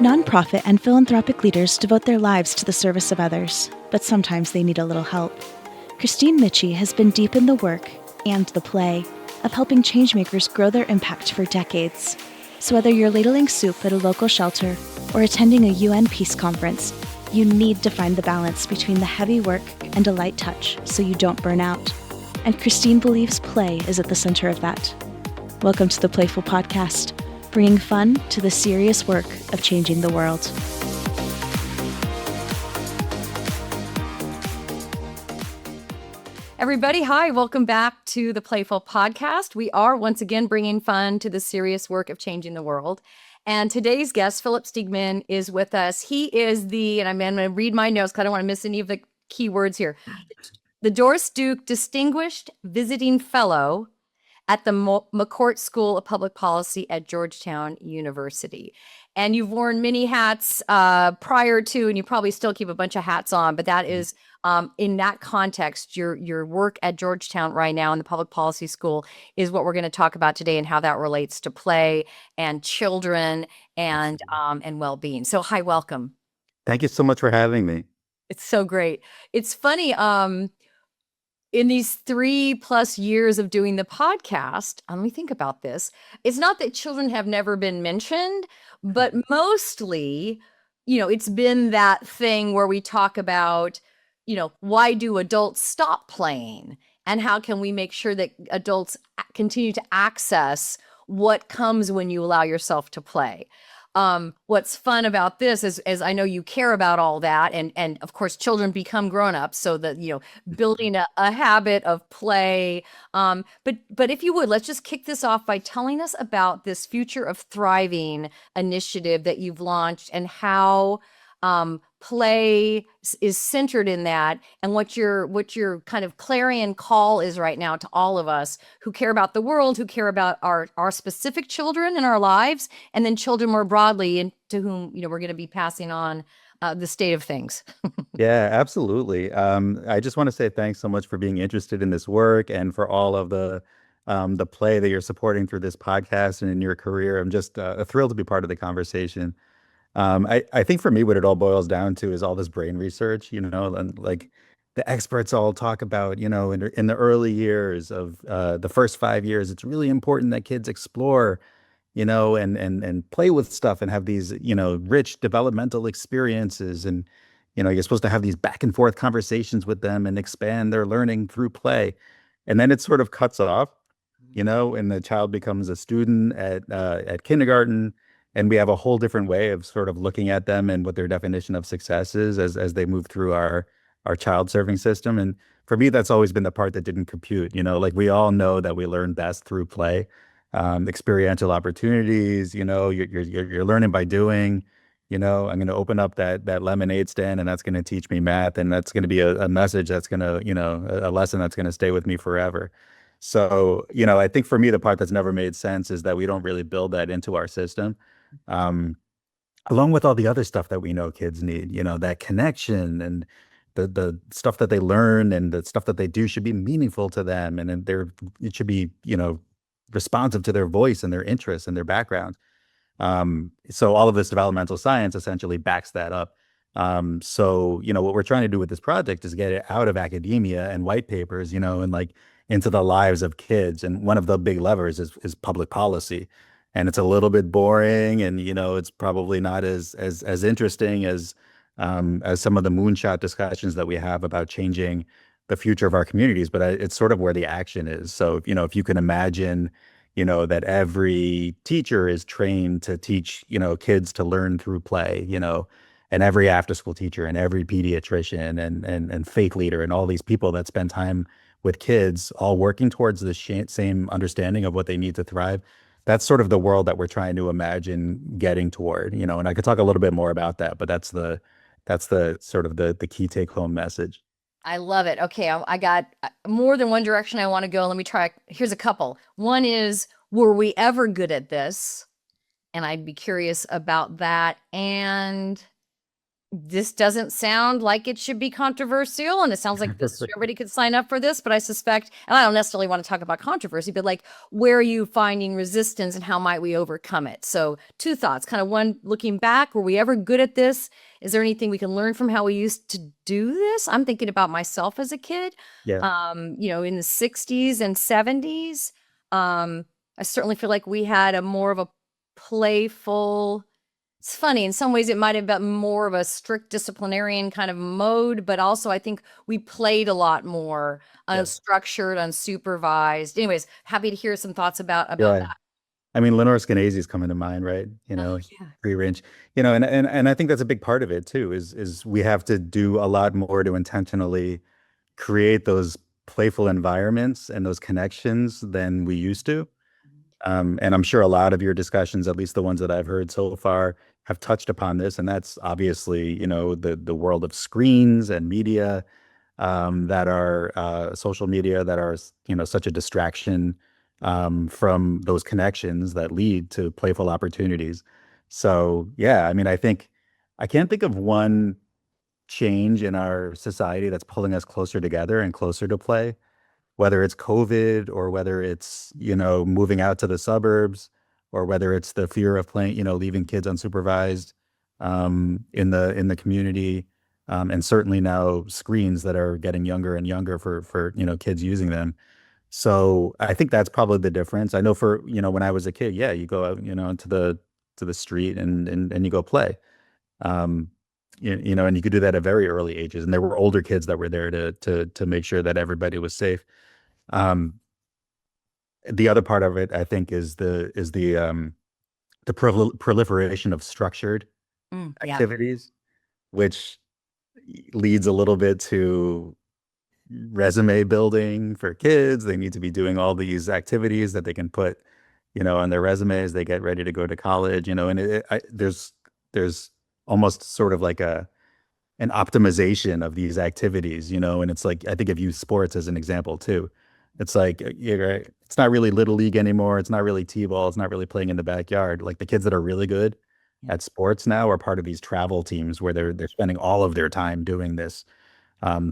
Nonprofit and philanthropic leaders devote their lives to the service of others, but sometimes they need a little help. Kristine Michie has been deep in the work and the play of helping changemakers grow their impact for decades. So whether you're ladling soup at a local shelter or attending a UN peace conference, you need to find the balance between the heavy work and a light touch so you don't burn out. And Kristine believes play is at the center of that. Welcome to the PlayFull Podcast, bringing fun to the serious work of changing the world. Everybody, hi, welcome back to the PlayFull Podcast. We are once again bringing fun to the serious work of changing the world. And today's guest, Philip Steigman, is with us. He is and I'm going to read my notes because I don't want to miss any of the key words here. The Doris Duke Distinguished Visiting Fellow at the McCourt School of Public Policy at Georgetown University. And you've worn many hats prior to, and you probably still keep a bunch of hats on, but that is in that context, your work at Georgetown right now in the public policy school is what we're going to talk about today and how that relates to play and children and well-being. So hi, welcome. Thank you so much for having me. It's so great. It's funny, in these 3+ years of doing the podcast, let me think about this. It's not that children have never been mentioned, but mostly, it's been that thing where we talk about, why do adults stop playing? And how can we make sure that adults continue to access what comes when you allow yourself to play? What's fun about this is, as I know you care about all that, and of course children become grown-ups, so that building a habit of play. But if you would, let's just kick this off by telling us about this Future of Thriving initiative that you've launched and how play is centered in that, and what your kind of clarion call is right now to all of us who care about the world, who care about our specific children in our lives, and then children more broadly, and to whom we're going to be passing on the state of things. Yeah, absolutely. I just want to say thanks so much for being interested in this work and for all of the play that you're supporting through this podcast and in your career. I'm just thrilled to be part of the conversation. I think for me, what it all boils down to is all this brain research, and like the experts all talk about, in the early years of the first 5 years, it's really important that kids explore, and play with stuff and have these, rich developmental experiences. And, you're supposed to have these back and forth conversations with them and expand their learning through play. And then it sort of cuts off, and the child becomes a student at kindergarten. And we have a whole different way of sort of looking at them and what their definition of success is as they move through our child serving system. And for me, that's always been the part that didn't compute. Like we all know that we learn best through play, experiential opportunities. You're learning by doing. I'm going to open up that lemonade stand, and that's going to teach me math, and that's going to be a message that's going to, a lesson that's going to stay with me forever. So, I think for me, the part that's never made sense is that we don't really build that into our system. Along with all the other stuff that we know kids need, that connection and the stuff that they learn and the stuff that they do should be meaningful to them. And then it should be, responsive to their voice and their interests and their background. So all of this developmental science essentially backs that up. So, what we're trying to do with this project is get it out of academia and white papers, and like into the lives of kids. And one of the big levers is public policy. And it's a little bit boring, and it's probably not as interesting as some of the moonshot discussions that we have about changing the future of our communities. But it's sort of where the action is. So if you can imagine, that every teacher is trained to teach kids to learn through play, and every after-school teacher and every pediatrician and faith leader and all these people that spend time with kids, all working towards the same understanding of what they need to thrive. That's sort of the world that we're trying to imagine getting toward, and I could talk a little bit more about that, but that's the sort of the key take home message. I love it. Okay, I got more than one direction I want to go. Let me try. Here's a couple. One is, were we ever good at this? And I'd be curious about that. And this doesn't sound like it should be controversial, and it sounds like this everybody could sign up for this, but I suspect, and I don't necessarily want to talk about controversy, but like, where are you finding resistance and how might we overcome it? So two thoughts, kind of one, looking back, were we ever good at this? Is there anything we can learn from how we used to do this? I'm thinking about myself as a kid, Yeah. in the 60s and 70s. I certainly feel like we had a more of a playful, it's funny, in some ways it might have been more of a strict disciplinarian kind of mode, but also I think we played a lot more Yeah. unstructured, unsupervised. Anyways, happy to hear some thoughts about Yeah. that. I mean, Lenore Skenazy is coming to mind, right? Oh yeah. Free range, and I think that's a big part of it too, is we have to do a lot more to intentionally create those playful environments and those connections than we used to. And I'm sure a lot of your discussions, at least the ones that I've heard so far, have touched upon this. And that's obviously, the world of screens and media, that are social media that are, such a distraction, from those connections that lead to playful opportunities. So, yeah, I mean, I can't think of one change in our society that's pulling us closer together and closer to play, whether it's COVID or whether it's, moving out to the suburbs, or whether it's the fear of playing, leaving kids unsupervised, in the community, and certainly now screens that are getting younger and younger for kids using them. So I think that's probably the difference. I know for, when I was a kid, yeah, you go out, into the street and you go play. Um, and you could do that at very early ages. And there were older kids that were there to make sure that everybody was safe. Um, the other part of it, I think, is the proliferation of structured Yeah. activities, which leads a little bit to resume building for kids. They need to be doing all these activities that they can put, on their resumes. They get ready to go to college, and there's almost sort of like an optimization of these activities, and it's like, I think, I've used sports as an example too. It's like, it's not really little league anymore. It's not really t-ball. It's not really playing in the backyard. Like the kids that are really good at sports now are part of these travel teams where they're spending all of their time doing this.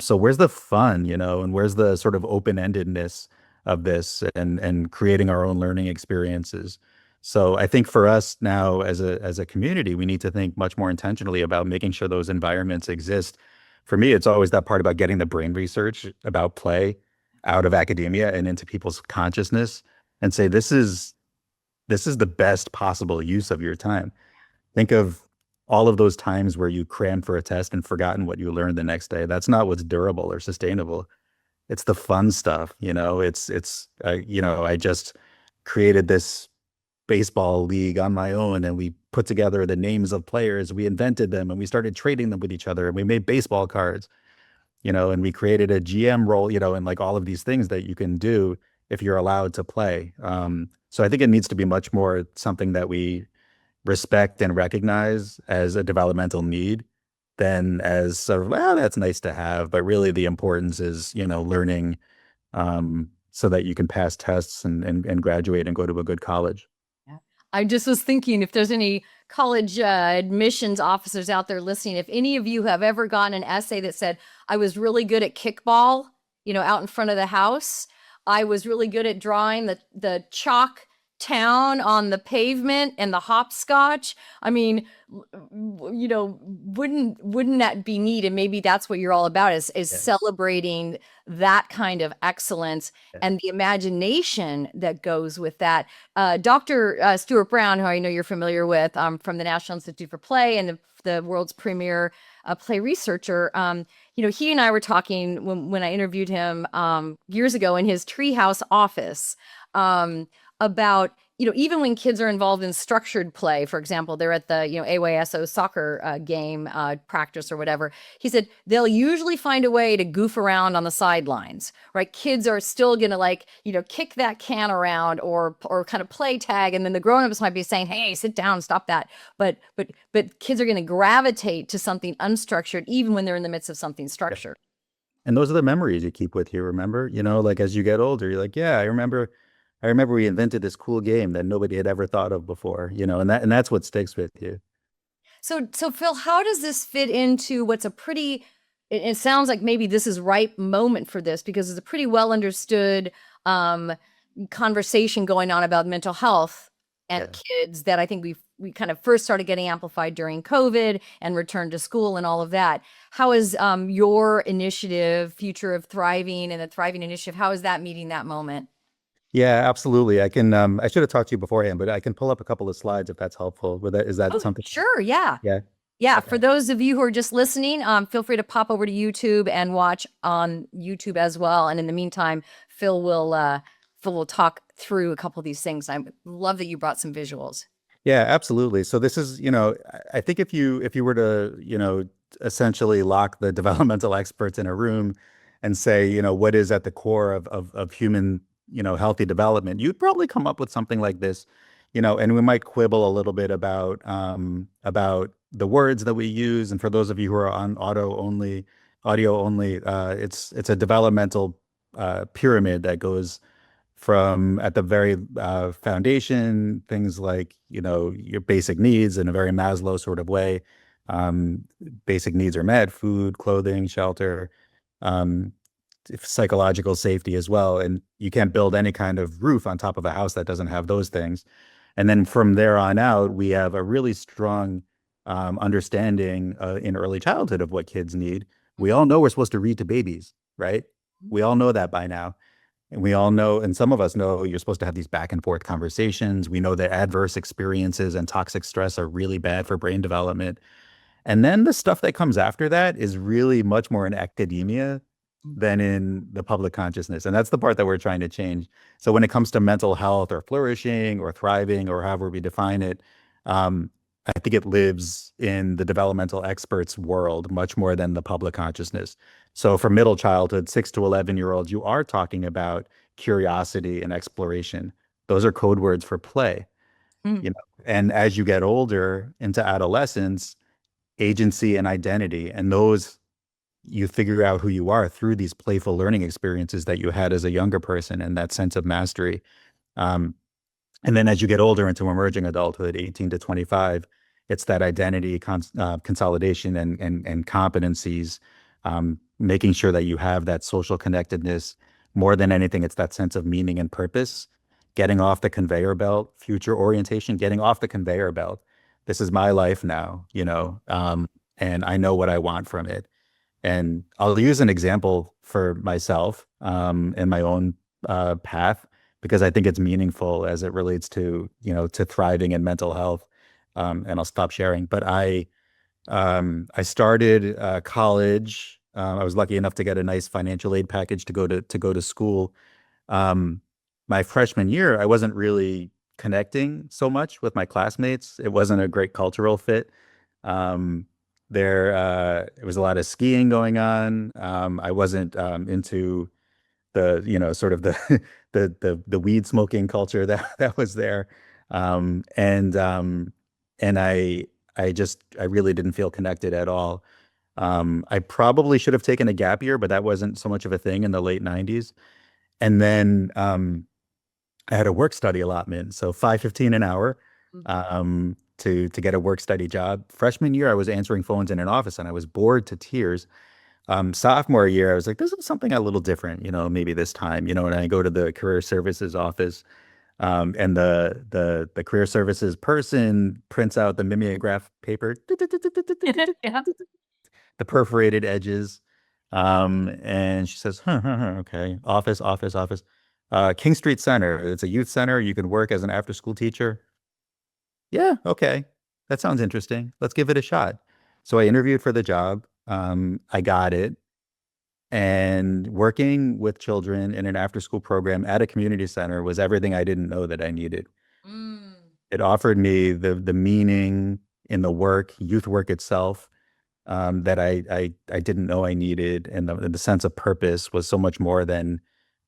So where's the fun, and where's the sort of open-endedness of this, and creating our own learning experiences? So I think for us now as a community, we need to think much more intentionally about making sure those environments exist. For me, it's always that part about getting the brain research about play out of academia and into people's consciousness, and say, this is the best possible use of your time. Think of all of those times where you crammed for a test and forgotten what you learned the next day. That's not what's durable or sustainable. It's the fun stuff, I just created this baseball league on my own, and we put together the names of players, we invented them, and we started trading them with each other, and we made baseball cards, and we created a GM role, and like all of these things that you can do if you're allowed to play. So I think it needs to be much more something that we respect and recognize as a developmental need than as sort of, well, that's nice to have. But really the importance is, learning, so that you can pass tests and graduate and go to a good college. Yeah. I just was thinking, if there's any college admissions officers out there listening, if any of you have ever gotten an essay that said, I was really good at kickball, out in front of the house. I was really good at drawing the chalk town on the pavement and the hopscotch. I mean, wouldn't that be neat? And maybe that's what you're all about, is Yes. celebrating that kind of excellence and the imagination that goes with that. Dr. Stuart Brown, who I know you're familiar with, from the National Institute for Play and the world's premier play researcher, he and I were talking when I interviewed him years ago in his treehouse office, about, even when kids are involved in structured play, for example, they're at the, AYSO soccer game practice or whatever. He said they'll usually find a way to goof around on the sidelines, right? Kids are still going to kick that can around or kind of play tag. And then the grownups might be saying, hey, sit down, stop that. But kids are going to gravitate to something unstructured, even when they're in the midst of something structured. And those are the memories you keep with you, remember? Like as you get older, you're like, yeah, I remember we invented this cool game that nobody had ever thought of before, and that's what sticks with you. So Phil, how does this fit into what's a pretty, it sounds like maybe this is right moment for this because it's a pretty well understood conversation going on about mental health and kids that I think we kind of first started getting amplified during COVID and return to school and all of that. How is your initiative, Future of Thriving and the Thriving Initiative, how is that meeting that moment? Yeah, absolutely. I can, I should have talked to you beforehand, but I can pull up a couple of slides if that's helpful. Is that Oh, something? sure. Yeah. Yeah. Yeah. Okay. For those of you who are just listening, feel free to pop over to YouTube and watch on YouTube as well. And in the meantime, Phil will talk through a couple of these things. I love that you brought some visuals. Yeah, absolutely. So this is, I think if you were to, essentially lock the developmental experts in a room and say, what is at the core of human, healthy development, you'd probably come up with something like this, and we might quibble a little bit about the words that we use. And for those of you who are on audio only, it's a developmental pyramid that goes from at the very foundation, things like, your basic needs in a very Maslow sort of way. Basic needs are met: food, clothing, shelter, um, psychological safety as well. And you can't build any kind of roof on top of a house that doesn't have those things. And then from there on out, we have a really strong understanding in early childhood of what kids need. We all know we're supposed to read to babies, right? We all know that by now. And we all know, and some of us know, you're supposed to have these back and forth conversations. We know that adverse experiences and toxic stress are really bad for brain development. And then the stuff that comes after that is really much more in academia than in the public consciousness. And that's the part that we're trying to change. So when it comes to mental health or flourishing or thriving or however we define it, I think it lives in the developmental experts world much more than the public consciousness. So for middle childhood, 6 to 11-year-olds, you are talking about curiosity and exploration. Those are code words for play. Mm. And as you get older into adolescence, agency and identity, and those, you figure out who you are through these playful learning experiences that you had as a younger person and that sense of mastery. And then as you get older into emerging adulthood, 18 to 25, it's that identity consolidation and competencies, making sure that you have that social connectedness. More than anything, it's that sense of meaning and purpose, getting off the conveyor belt, future orientation, getting off the conveyor belt. This is my life now, and I know what I want from it. And I'll use an example for myself in my own path, because I think it's meaningful as it relates to, to thriving in mental health. And I'll stop sharing. But I started college. I was lucky enough to get a nice financial aid package to go to school. My freshman year, I wasn't really connecting so much with my classmates. It wasn't a great cultural fit. There was a lot of skiing going on. I wasn't into the sort of the the weed smoking culture that was there. And I really didn't feel connected at all. I probably should have taken a gap year, but that wasn't so much of a thing in the late 90s. And then I had a work study allotment, so $5.15 an hour to get a work study job. Freshman year, I was answering phones in an office, and I was bored to tears. Sophomore year, I was like, this is something a little different, maybe this time, and I go to the career services office, and the career services person prints out the mimeograph paper, Yeah. the perforated edges. And she says, okay, office. King Street Center. It's a youth center. You can work as an after-school teacher. Yeah, okay. That sounds interesting. Let's give it a shot. So I interviewed for the job. I got it. And working with children in an after-school program at a community center was everything I didn't know that I needed. Mm. It offered me the meaning in the work, youth work itself, that I didn't know I needed, and the sense of purpose was so much more than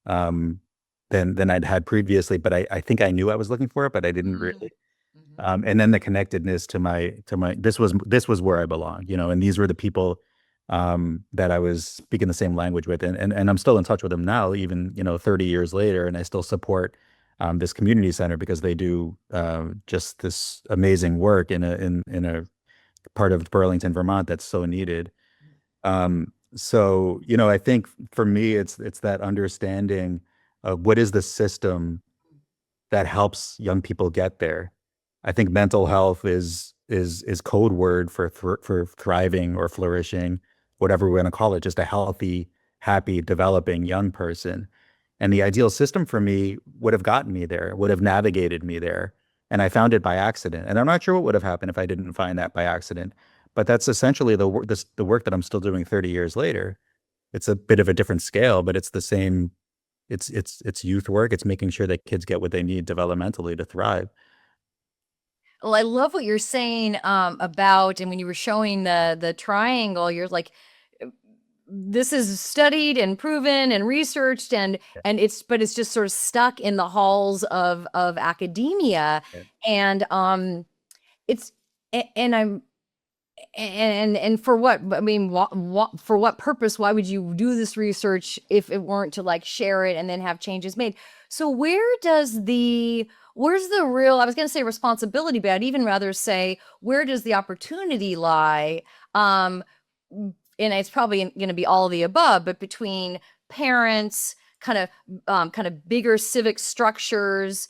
I'd had previously. But I think I knew I was looking for it, but I didn't really. And then the connectedness to my this was where I belong, and these were the people that I was speaking the same language with, and I'm still in touch with them now, even 30 years later, and I still support this community center because they do just this amazing work in a part of Burlington, Vermont, that's so needed. So, I think for me, it's that understanding of what is the system that helps young people get there. I think mental health is code word for thriving or flourishing, whatever we're going to call it, just a healthy, happy, developing young person. And the ideal system for me would have gotten me there, would have navigated me there. And I found it by accident. And I'm not sure what would have happened if I didn't find that by accident. But that's essentially the work that I'm still doing 30 years later. It's a bit of a different scale, but it's the same. It's youth work. It's making sure that kids get what they need developmentally to thrive. Well, I love what you're saying about, and when you were showing the triangle, you're like, this is studied and proven and researched, and but it's just sort of stuck in the halls of academia, Yeah. and it's and I'm and for what, I mean, for what purpose? Why would you do this research if it weren't to like share it and then have changes made? So where's the real, I was going to say responsibility, but I'd even rather say, where does the opportunity lie? And it's probably going to be all of the above, but between parents, kind of bigger civic structures,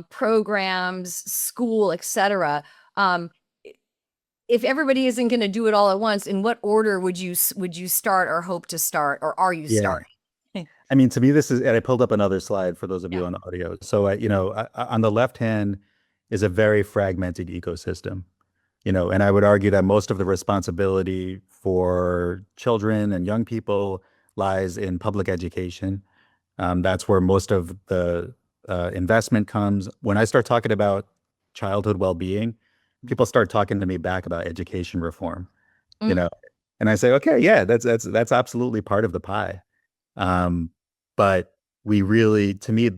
programs, school, etc. If everybody isn't going to do it all at once, in what order would you start or hope to start, or are you starting? I mean, to me, this is, and I pulled up another slide for those of you on the audio. So, on the left hand is a very fragmented ecosystem, and I would argue that most of the responsibility for children and young people lies in public education. That's where most of the investment comes. When I start talking about childhood well-being, people start talking to me back about education reform, and I say, okay, yeah, that's absolutely part of the pie. But we really, to me,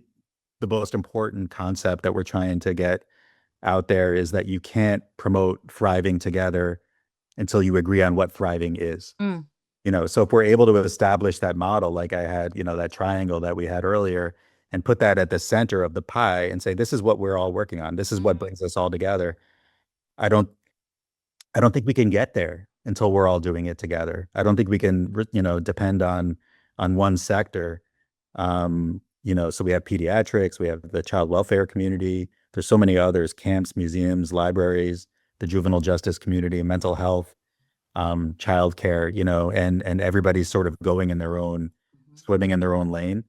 the most important concept that we're trying to get out there is that you can't promote thriving together until you agree on what thriving is. So if we're able to establish that model, like I had, that triangle that we had earlier, and put that at the center of the pie and say, this is what we're all working on. This is what brings us all together. I don't think we can get there until we're all doing it together. I don't think we can, depend on one sector. So we have pediatrics, we have the child welfare community. There's so many others: camps, museums, libraries, the juvenile justice community, mental health, childcare. And everybody's sort of going in their own, swimming in their own lane.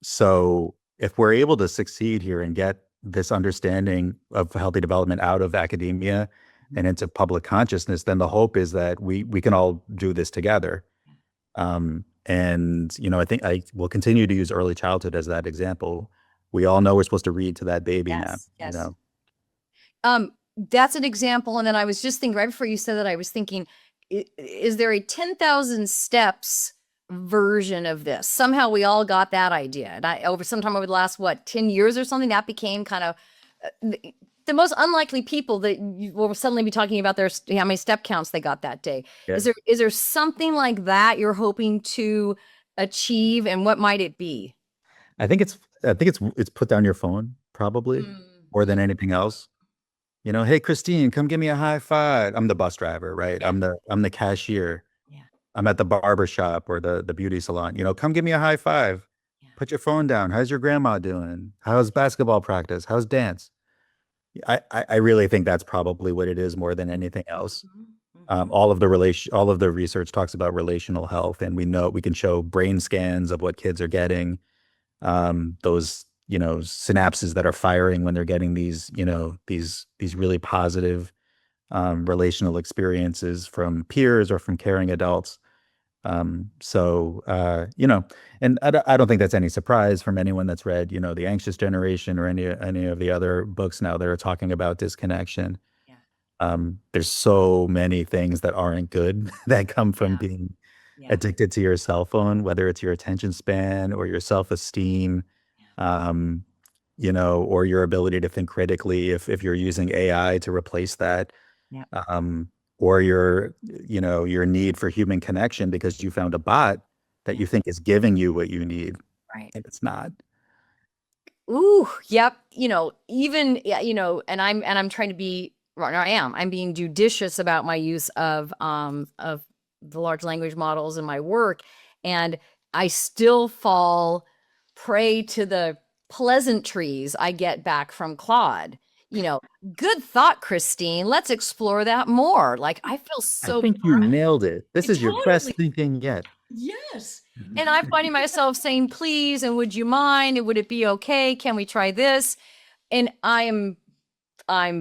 So if we're able to succeed here and get this understanding of healthy development out of academia and into public consciousness, then the hope is that we can all do this together. And I think I will continue to use early childhood as that example. We all know we're supposed to read to that baby now. Yes. That's an example. And then I was just thinking, right before you said that, I was thinking, is there a 10,000 steps version of this? Somehow we all got that idea. And over the last, 10 years or something, that became kind of the most unlikely people that you will suddenly be talking about how many step counts they got that day. Yeah. Is there something like that you're hoping to achieve, and what might it be? I think it's put down your phone, probably, more than anything else. Hey, Kristine, come give me a high five. I'm the bus driver, right? Yeah. I'm the cashier. Yeah. I'm at the barber shop or the beauty salon. Come give me a high five. Yeah. Put your phone down. How's your grandma doing? How's basketball practice? How's dance? I really think that's probably what it is more than anything else. All of the research talks about relational health, and we know we can show brain scans of what kids are getting. Those synapses that are firing when they're getting these really positive relational experiences from peers or from caring adults. And I don't think that's any surprise from anyone that's read, The Anxious Generation or any of the other books now that are talking about disconnection. Yeah. There's so many things that aren't good that come from being addicted to your cell phone, whether it's your attention span or your self-esteem, or your ability to think critically if you're using AI to replace that. Yeah. Or your need for human connection because you found a bot that you think is giving you what you need. Right. And it's not. Ooh, yep. And I'm trying to be Right, I am. I'm being judicious about my use of the large language models in my work, and I still fall prey to the pleasantries I get back from Claude. Good thought, Kristine. Let's explore that more. Like, I feel I so think you nailed it. This is your best totally. thinking yet. Yes. And I'm finding myself saying, please, and would you mind? And would it be okay? Can we try this? And I'm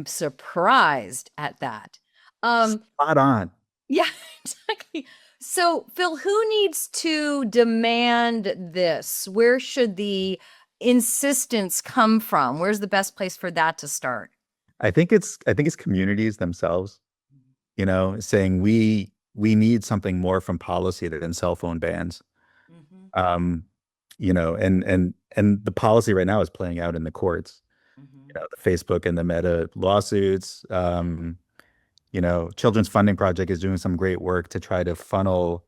surprised at that. Spot on. Yeah, exactly. So, Phil, who needs to demand this? Where should the insistence come from? Where's the best place for that to start? I think it's communities themselves, saying we need something more from policy than cell phone bans. Mhm, Um, and the policy right now is playing out in the courts. mhm, The Facebook and the Meta lawsuits. Children's Funding Project is doing some great work to try to funnel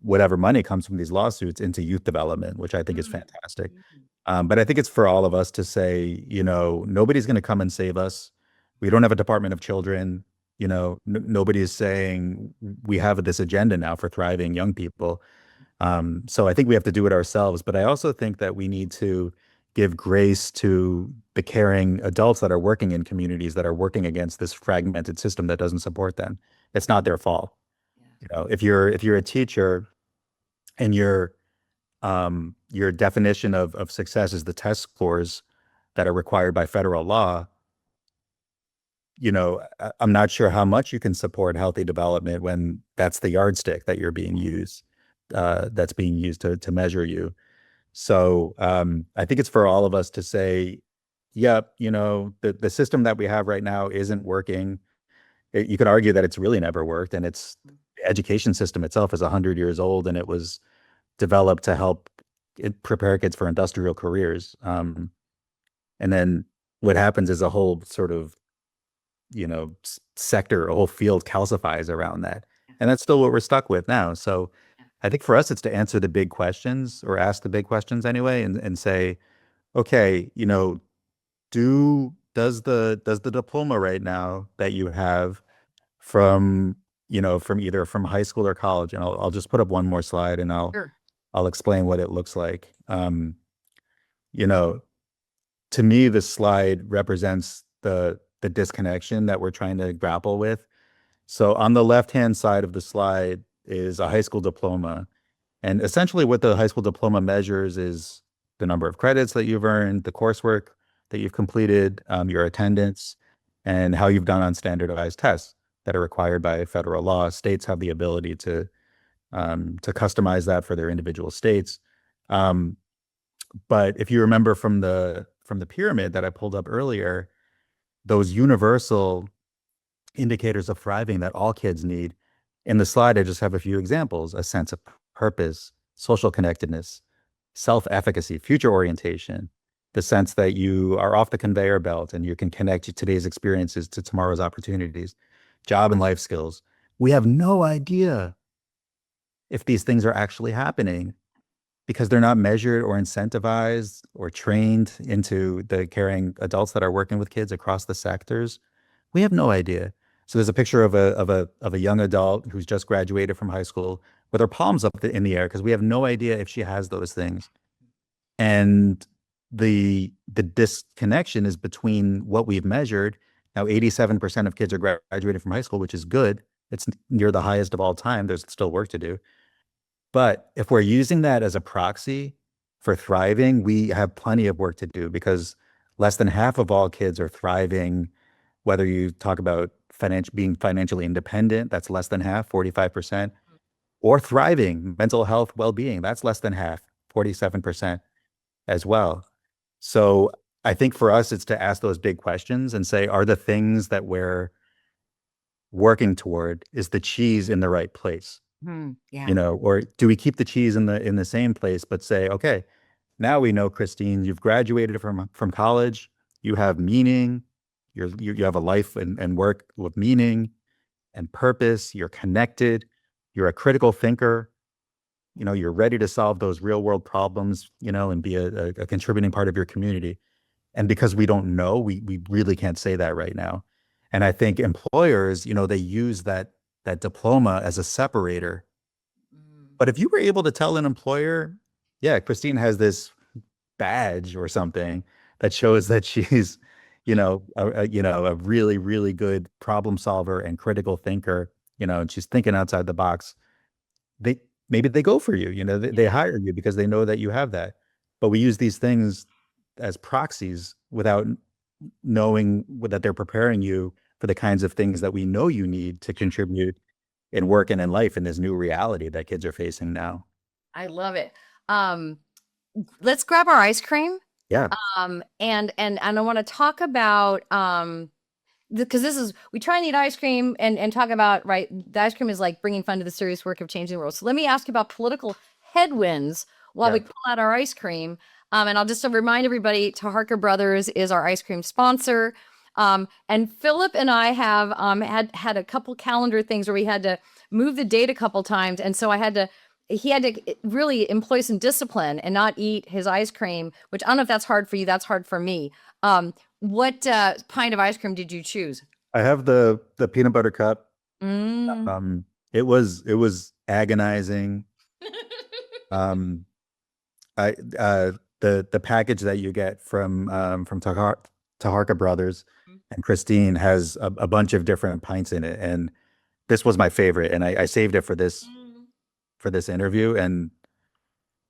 whatever money comes from these lawsuits into youth development, which I think is mhm, fantastic. mhm, But I think it's for all of us to say, nobody's going to come and save us. We don't have a Department of Children. Nobody is saying we have this agenda now for thriving young people. So I think we have to do it ourselves. But I also think that we need to give grace to the caring adults that are working in communities that are working against this fragmented system that doesn't support them. It's not their fault. yeah. If you're a teacher and your definition of success is the test scores that are required by federal law, I'm not sure how much you can support healthy development when that's the yardstick that you're being used, that's being used to measure you. So I think it's for all of us to say, yep, the system that we have right now isn't working. You could argue that it's really never worked, and the education system itself is 100 years old, and it was developed to help prepare kids for industrial careers. And then what happens is a whole sort of sector, a whole field calcifies around that. And that's still what we're stuck with now. So I think for us, it's to answer the big questions, or ask the big questions anyway, and say, okay, does the diploma right now that you have from, from either from high school or college, and I'll just put up one more slide and Sure. I'll explain what it looks like. You know, to me, this slide represents the disconnection that we're trying to grapple with. So on the left-hand side of the slide is a high school diploma. And essentially what the high school diploma measures is the number of credits that you've earned, the coursework that you've completed, your attendance, and how you've done on standardized tests that are required by federal law. States have the ability to customize that for their individual states. Um, but if you remember from the pyramid that I pulled up earlier, those universal indicators of thriving that all kids need. In the slide, I just have a few examples: a sense of purpose, social connectedness, self-efficacy, future orientation, the sense that you are off the conveyor belt and you can connect today's experiences to tomorrow's opportunities, job and life skills. We have no idea if these things are actually happening because they're not measured or incentivized or trained into the caring adults that are working with kids across the sectors. We have no idea. So there's a picture of a young adult who's just graduated from high school with her palms up in the air because we have no idea if she has those things. And the disconnection is between what we've measured. Now, 87% of kids are graduating from high school, which is good. It's near the highest of all time. There's still work to do. But if we're using that as a proxy for thriving, we have plenty of work to do because less than half of all kids are thriving. Whether you talk about being financially independent, that's less than half, 45%, or thriving, mental health, well-being, that's less than half, 47% as well. So I think for us, it's to ask those big questions and say, are the things that we're working toward, is the cheese in the right place? Yeah. Or do we keep the cheese in the same place, but say, okay, now we know, Kristine, you've graduated from college, you have meaning, you have a life and work with meaning and purpose, you're connected, you're a critical thinker, you're ready to solve those real world problems, and be a contributing part of your community. And because we don't know, we really can't say that right now. And I think employers, they use that diploma as a separator. But if you were able to tell an employer, yeah, Kristine has this badge or something that shows that she's, a really, really good problem solver and critical thinker, and she's thinking outside the box, they maybe they go for you, they hire you because they know that you have that. But we use these things as proxies without knowing that they're preparing you for the kinds of things that we know you need to contribute in work and in life in this new reality that kids are facing now. I love it. Let's grab our ice cream. Yeah. And I want to talk about because we try and eat ice cream and talk about, right, the ice cream is like bringing fun to the serious work of changing the world. So let me ask you about political headwinds while we pull out our ice cream. And I'll just remind everybody, Harker Brothers is our ice cream sponsor. And Philip and I have had a couple calendar things where we had to move the date a couple times. And so he had to really employ some discipline and not eat his ice cream, which I don't know if that's hard for you. That's hard for me. What pint of ice cream did you choose? I have the peanut butter cup. It was agonizing. The package that you get from Taharka Brothers and Kristine has a bunch of different pints in it, and this was my favorite, and I saved it for this interview, and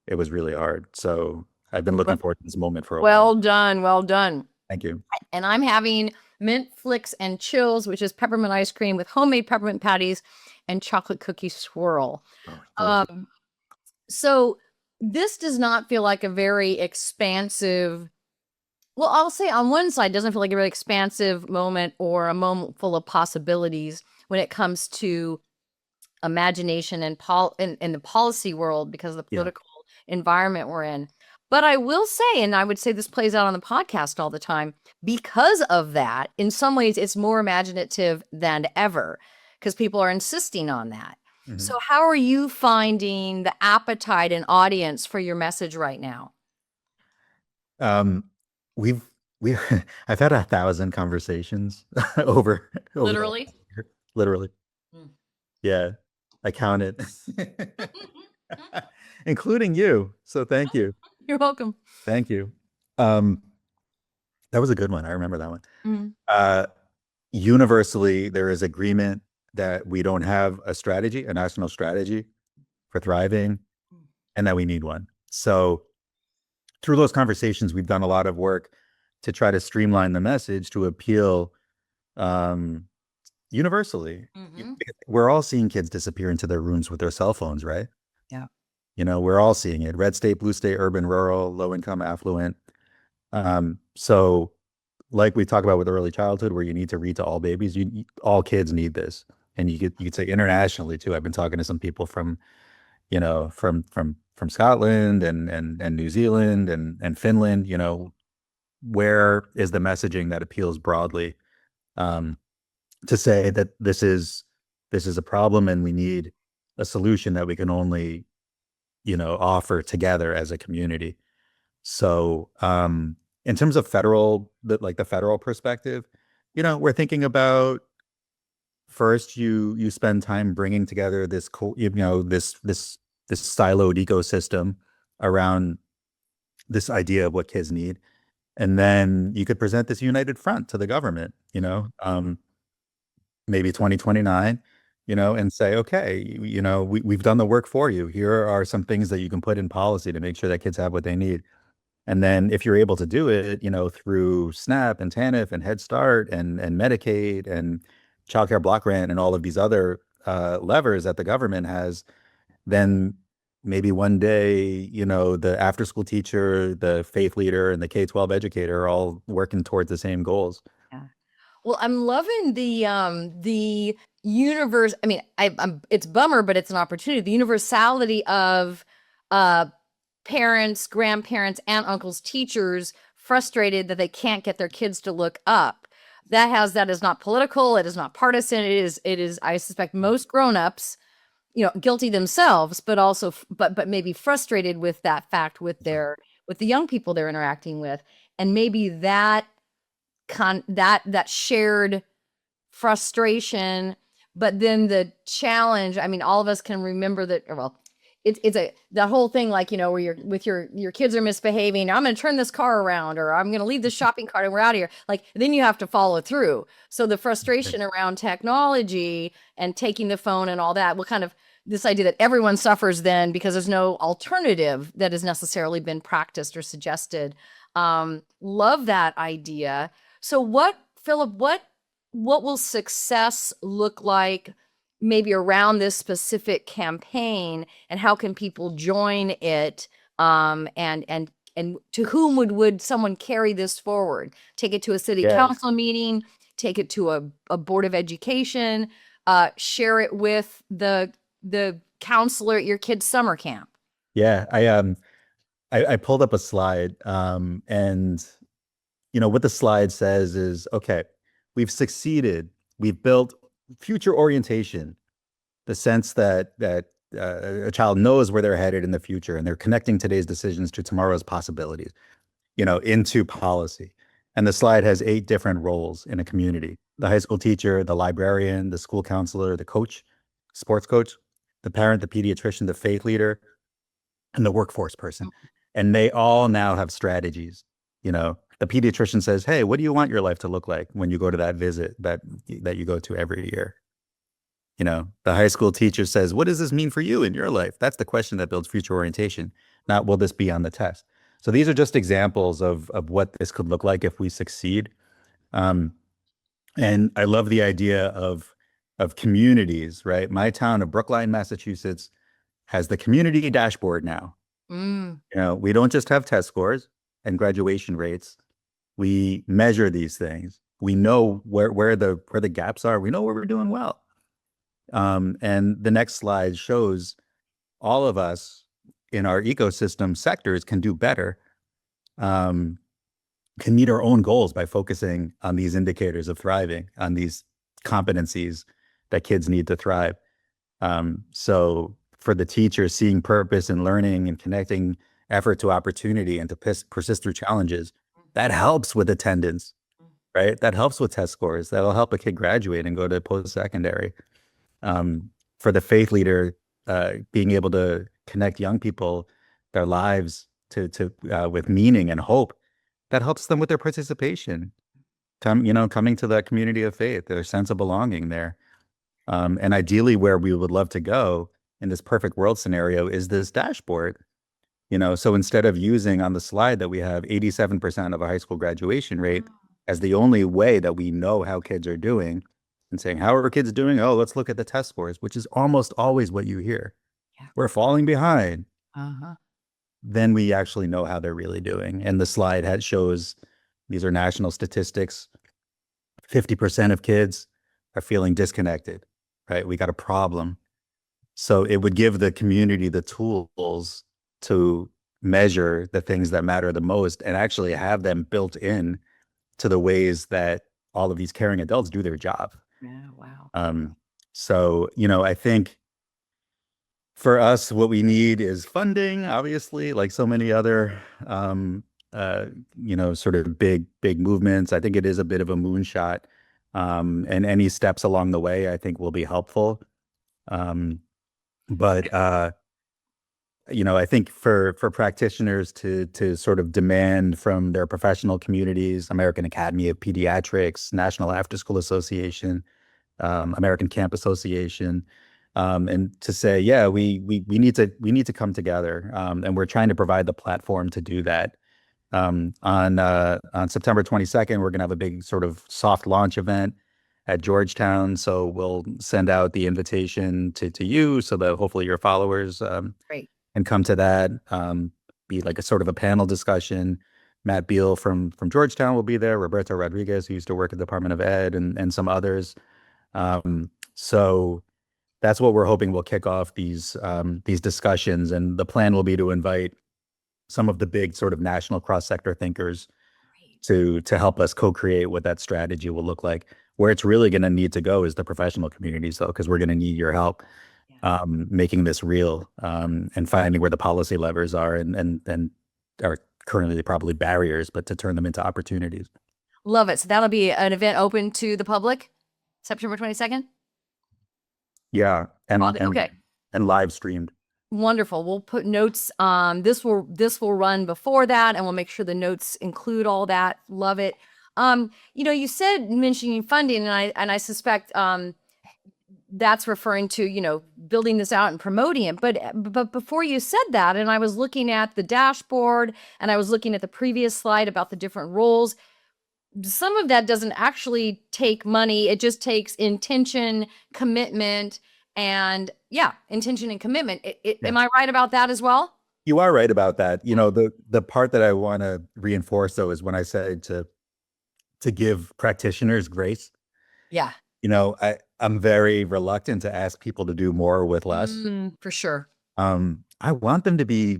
it was really hard. So I've been looking forward to this moment for a while. Well done. Thank you. And I'm having Mint Flicks and Chills, which is peppermint ice cream with homemade peppermint patties and chocolate cookie swirl. So this does not feel like a very expansive, well, I'll say on one side, it doesn't feel like a really expansive moment or a moment full of possibilities when it comes to imagination and in the policy world because of the political environment we're in. But I will say, and I would say this plays out on the podcast all the time, because of that, in some ways, it's more imaginative than ever because people are insisting on that. Mm-hmm. So how are you finding the appetite and audience for your message right now? I've had 1,000 conversations over literally. Yeah, I counted, including you. So thank you. You're welcome. Thank you. That was a good one. I remember that one. Mm-hmm. Universally, there is agreement that we don't have a national strategy for thriving, and that we need one. So through those conversations, we've done a lot of work to try to streamline the message to appeal universally. Mm-hmm. We're all seeing kids disappear into their rooms with their cell phones, right? Yeah. We're all seeing it. Red state, blue state, urban, rural, low income, affluent. So like we talk about with early childhood, where you need to read to all babies, all kids need this. And you could say internationally too. I've been talking to some people from Scotland and New Zealand and Finland, where is the messaging that appeals broadly to say that this is a problem and we need a solution that we can only offer together as a community. So in terms of the federal perspective, we're thinking about, first you spend time bringing together this siloed ecosystem around this idea of what kids need, and then you could present this united front to the government, maybe 2029, and say, okay, we've done the work for you. Here are some things that you can put in policy to make sure that kids have what they need. And then if you're able to do it, through SNAP and TANF and Head Start and Medicaid and Child Care Block Grant and all of these other levers that the government has, then maybe one day, the after school teacher, the faith leader, and the K-12 educator are all working towards the same goals. Yeah. Well, I'm loving the universe. I mean, it's bummer, but it's an opportunity. The universality of parents, grandparents, aunt, uncles, teachers frustrated that they can't get their kids to look up. That is not political. It is not partisan. It is, I suspect most grownups, guilty themselves, but also, but maybe frustrated with that fact with the young people they're interacting with. And maybe that shared frustration, but then the challenge. I mean, all of us can remember that. Well, it's the whole thing, like, where you're with your kids are misbehaving. I'm going to turn this car around, or I'm going to leave the shopping cart and we're out of here. Like, then you have to follow through. So the frustration around technology and taking the phone and all that will kind of this idea that everyone suffers then because there's no alternative that has necessarily been practiced or suggested. Love that idea. So Philip, what will success look like maybe around this specific campaign, and how can people join it? And to whom would someone carry this forward? Take it to a city council meeting, take it to a board of education, share it with the counselor at your kid's summer camp. Yeah, I pulled up a slide, and what the slide says is, okay, we've succeeded. We've built future orientation, the sense that a child knows where they're headed in the future, and they're connecting today's decisions to tomorrow's possibilities, into policy. And the slide has 8 different roles in a community: the high school teacher, the librarian, the school counselor, the coach, sports coach, the parent, the pediatrician, the faith leader, and the workforce person. And they all now have strategies. The pediatrician says, hey, what do you want your life to look like when you go to that visit that you go to every year? The high school teacher says, what does this mean for you in your life? That's the question that builds future orientation, not will this be on the test? So these are just examples of what this could look like if we succeed. And I love the idea of communities, right? My town of Brookline, Massachusetts, has the community dashboard now. We don't just have test scores and graduation rates. We measure these things. We know where the gaps are. We know where we're doing well. And the next slide shows all of us in our ecosystem sectors can do better, can meet our own goals by focusing on these indicators of thriving, on these competencies that kids need to thrive. So for the teacher, seeing purpose in learning and connecting effort to opportunity and to persist through challenges, that helps with attendance, right? That helps with test scores. That'll help a kid graduate and go to post-secondary. For the faith leader, being able to connect young people, their lives to with meaning and hope, that helps them with their participation. Coming to that community of faith, their sense of belonging there. And ideally, where we would love to go in this perfect world scenario is this dashboard. So instead of using on the slide that we have 87% of a high school graduation rate as the only way that we know how kids are doing, and saying, how are kids doing? Oh, let's look at the test scores, which is almost always what you hear. Yeah. We're falling behind. Then we actually know how they're really doing. And the slide shows, these are national statistics. 50% of kids are feeling disconnected, right? We got a problem. So it would give the community the tools to measure the things that matter the most and actually have them built in to the ways that all of these caring adults do their job. Yeah, wow. So, I think for us, what we need is funding, obviously, like so many other, sort of big movements. I think it is a bit of a moonshot. And any steps along the way, I think, will be helpful. But I think for practitioners to sort of demand from their professional communities, American Academy of Pediatrics, National After School Association, American Camp Association, and to say, yeah, we need to come together, and we're trying to provide the platform to do that. On September 22nd, we're going to have a big sort of soft launch event at Georgetown. So we'll send out the invitation to you so that hopefully your followers Great. And come to that, be like a sort of a panel discussion. Matt Beal from Georgetown will be there, Roberto Rodriguez, who used to work at the Department of Ed, and some others. So that's what we're hoping will kick off these discussions. And the plan will be to invite some of the big sort of national cross-sector thinkers to help us co-create what that strategy will look like. Where it's really going to need to go is the professional communities, though, because we're going to need your help making this real, and finding where the policy levers are and are currently probably barriers, but to turn them into opportunities. Love it. So that'll be an event open to the public? September 22nd? Yeah, Okay. and live streamed. Wonderful. We'll put notes. This will run before that, and we'll make sure the notes include all that. Love it. You said mentioning funding, and I suspect that's referring to building this out and promoting it. But before you said that, and I was looking at the dashboard, and I was looking at the previous slide about the different roles. Some of that doesn't actually take money. It just takes intention, commitment, and intention and commitment. Am I right about that as well? You are right about that. The part that I want to reinforce though is when I said to give practitioners grace. Yeah. I'm very reluctant to ask people to do more with less. For sure. I want them to be,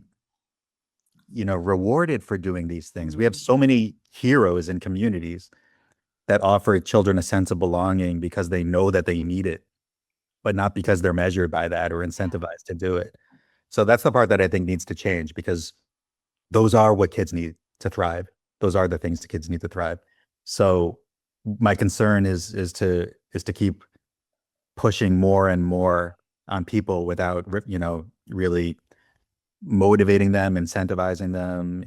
rewarded for doing these things. We have so many heroes in communities that offer children a sense of belonging because they know that they need it, but not because they're measured by that or incentivized to do it. So that's the part that I think needs to change, because those are what kids need to thrive. Those are the things the kids need to thrive. So my concern is to keep pushing more and more on people without, really motivating them, incentivizing them,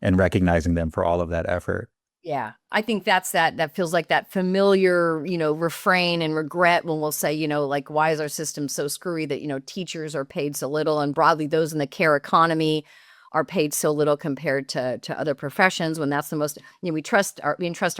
and recognizing them for all of that effort. Yeah, I think that feels like that familiar, refrain and regret when we'll say, like, why is our system so screwy that, teachers are paid so little, and broadly those in the care economy are paid so little compared to other professions, when that's the most, we entrust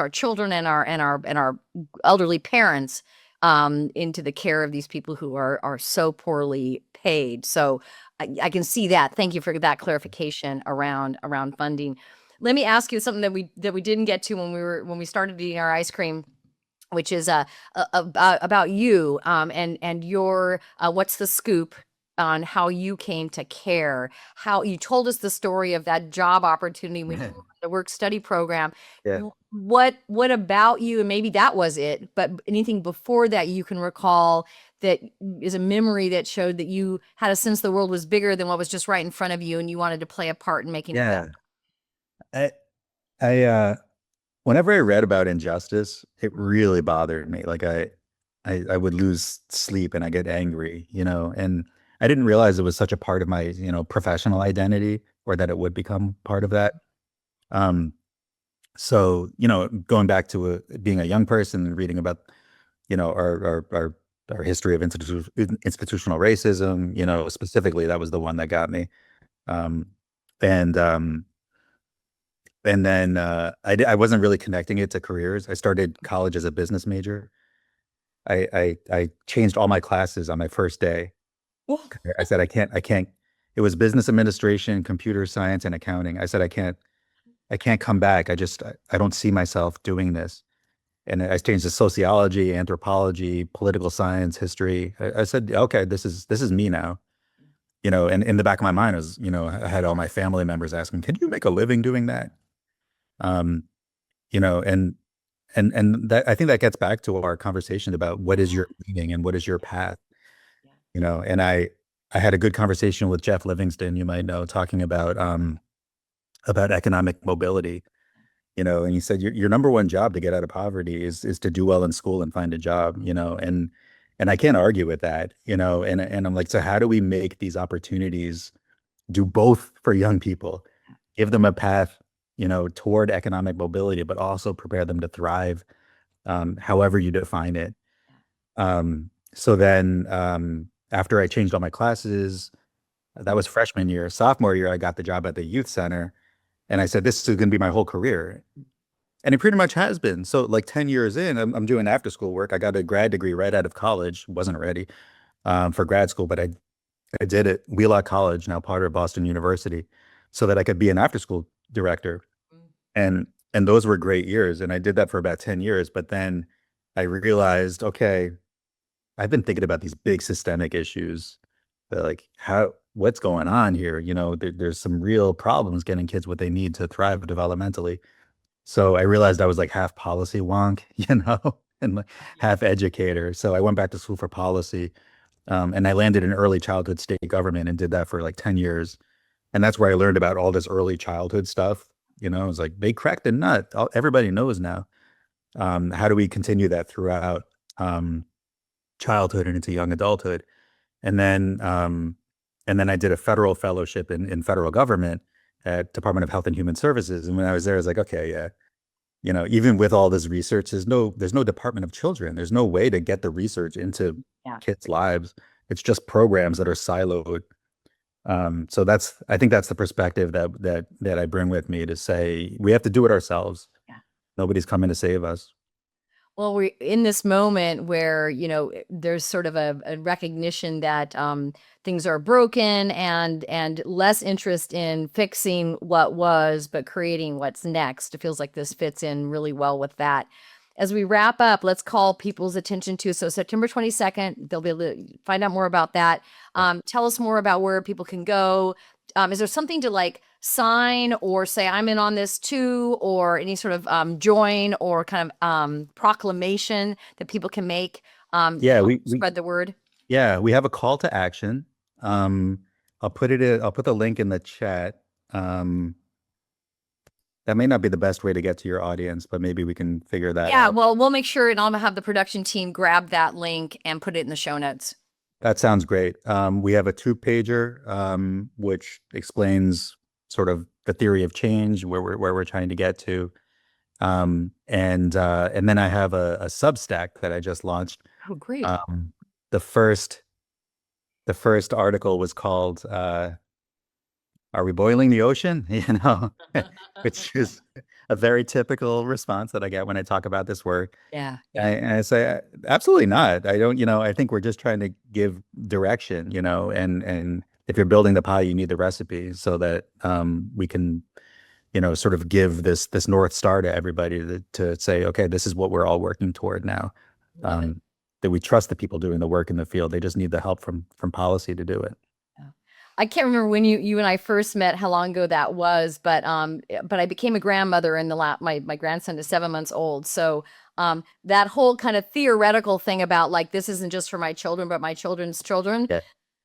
our children and our elderly parents into the care of these people who are so poorly paid. So I can see that. Thank you for that clarification around funding. Let me ask you something that we didn't get to when we started eating our ice cream, which is about you and your what's the scoop on how you came to care, how you told us the story of that job opportunity when you were in the work-study program. Yeah. What about you, and maybe that was it, but anything before that you can recall that is a memory that showed that you had a sense the world was bigger than what was just right in front of you, and you wanted to play a part in making it better? I whenever I read about injustice, it really bothered me. Like I would lose sleep and I get angry, and I didn't realize it was such a part of my, professional identity, or that it would become part of that. So, going back to being a young person and reading about, our history of institutional racism, specifically, that was the one that got me. And then I wasn't really connecting it to careers. I started college as a business major. I changed all my classes on my first day. I said, I can't. It was business administration, computer science, and accounting. I said, I can't come back. I don't see myself doing this. And I changed to sociology, anthropology, political science, history. I said, okay, this is me now. And in the back of my mind was, I had all my family members asking, can you make a living doing that? And that, I think that gets back to our conversation about what is your meaning and what is your path. And I had a good conversation with Jeff Livingston, you might know, talking about economic mobility, and he said, your number one job to get out of poverty is to do well in school and find a job, and I can't argue with that, and I'm like, so how do we make these opportunities do both for young people, give them a path, toward economic mobility, but also prepare them to thrive, however you define it. So then, after I changed all my classes, that was freshman year. Sophomore year, I got the job at the youth center, and I said, this is going to be my whole career. And it pretty much has been. So like 10 years in, I'm doing after school work. I got a grad degree right out of college. Wasn't ready for grad school, but I did it. Wheelock College, now part of Boston University, so that I could be an after school director. And those were great years. And I did that for about 10 years. But then I realized, okay, I've been thinking about these big systemic issues, like what's going on here? There's some real problems getting kids what they need to thrive developmentally. So I realized I was like half policy wonk, and like half educator. So I went back to school for policy, and I landed in early childhood state government and did that for like 10 years. And that's where I learned about all this early childhood stuff. It was like, they cracked the nut. Everybody knows now. How do we continue that throughout childhood and into young adulthood? And then I did a federal fellowship in federal government at Department of Health and Human Services. And when I was there, I was like, okay, yeah, even with all this research, there's no Department of Children. There's no way to get the research into kids' lives. It's just programs that are siloed. So I think that's the perspective that I bring with me, to say we have to do it ourselves. Yeah. Nobody's coming to save us. Well, we're in this moment where, there's sort of a recognition that things are broken, and less interest in fixing what was, but creating what's next. It feels like this fits in really well with that. As we wrap up, let's call people's attention to, so September 22nd, they'll be able to find out more about that. Tell us more about where people can go. Is there something to sign or say, I'm in on this too, or any sort of join or kind of proclamation that people can make? We spread the word. Yeah, we have a call to action. I'll put the link in the chat. That may not be the best way to get to your audience, but maybe we can figure that out. Yeah, well, we'll make sure, and I'll have the production team grab that link and put it in the show notes. That sounds great. We have a 2-pager, which explains sort of the theory of change, where we're trying to get to, and then I have a Substack that I just launched. Oh, great! The first article was called "Are we boiling the ocean?" Which is a very typical response that I get when I talk about this work. Yeah. And I say, absolutely not. I don't, I think we're just trying to give direction, and if you're building the pie, you need the recipe, so that we can, sort of give this North Star to everybody to say, okay, this is what we're all working toward now. That we trust the people doing the work in the field. They just need the help from policy to do it. I can't remember when you and I first met, how long ago that was, but I became a grandmother in my grandson is 7 months old. So that whole kind of theoretical thing about this isn't just for my children, but my children's children. Yeah.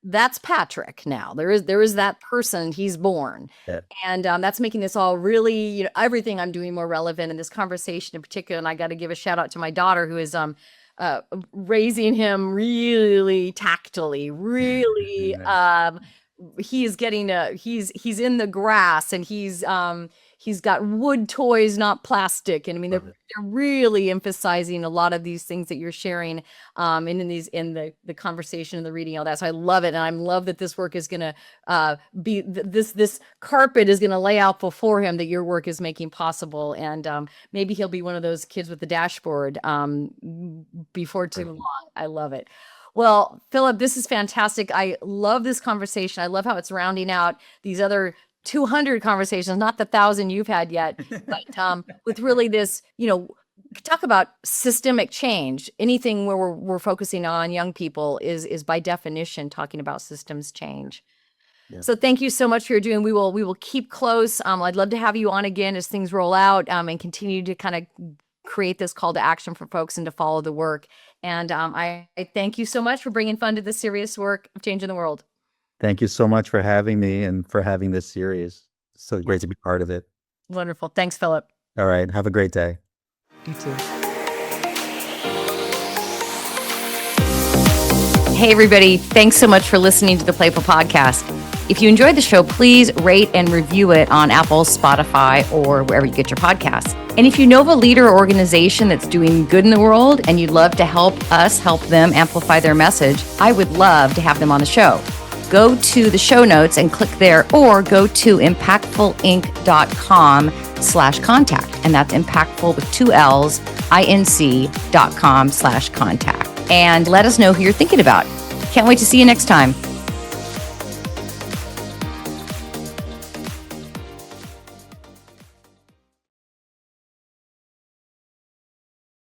That's Patrick now. There is that person, he's born. Yeah. And that's making this all really, everything I'm doing more relevant in this conversation in particular. And I got to give a shout out to my daughter, who is raising him really tactily, really, he's getting he's in the grass, and he's got wood toys, not plastic. And I mean, they're really emphasizing a lot of these things that you're sharing in the conversation and the reading, all that. So I love it. And I love that this work is going to be this carpet is going to lay out before him that your work is making possible. And maybe he'll be one of those kids with the dashboard before too long. I love it. Well, Philip, this is fantastic. I love this conversation. I love how it's rounding out these other 200 conversations, not the 1,000 you've had yet, but with really this, talk about systemic change. Anything where we're focusing on young people is by definition talking about systems change. Yeah. So thank you so much for your doing. We will keep close. I'd love to have you on again as things roll out, and continue to kind of create this call to action for folks and to follow the work. And I thank you so much for bringing fun to the serious work of changing the world. Thank you so much for having me and for having this series. It's so great to be part of it. Wonderful. Thanks, Philip. All right. Have a great day. You too. Hey, everybody. Thanks so much for listening to the PlayFull Podcast. If you enjoyed the show, please rate and review it on Apple, Spotify, or wherever you get your podcasts. And if you know of a leader or organization that's doing good in the world and you'd love to help us help them amplify their message, I would love to have them on the show. Go to the show notes and click there, or go to impactfulinc.com/contact. And that's impactful with 2 L's, inc.com/contact. And let us know who you're thinking about. Can't wait to see you next time.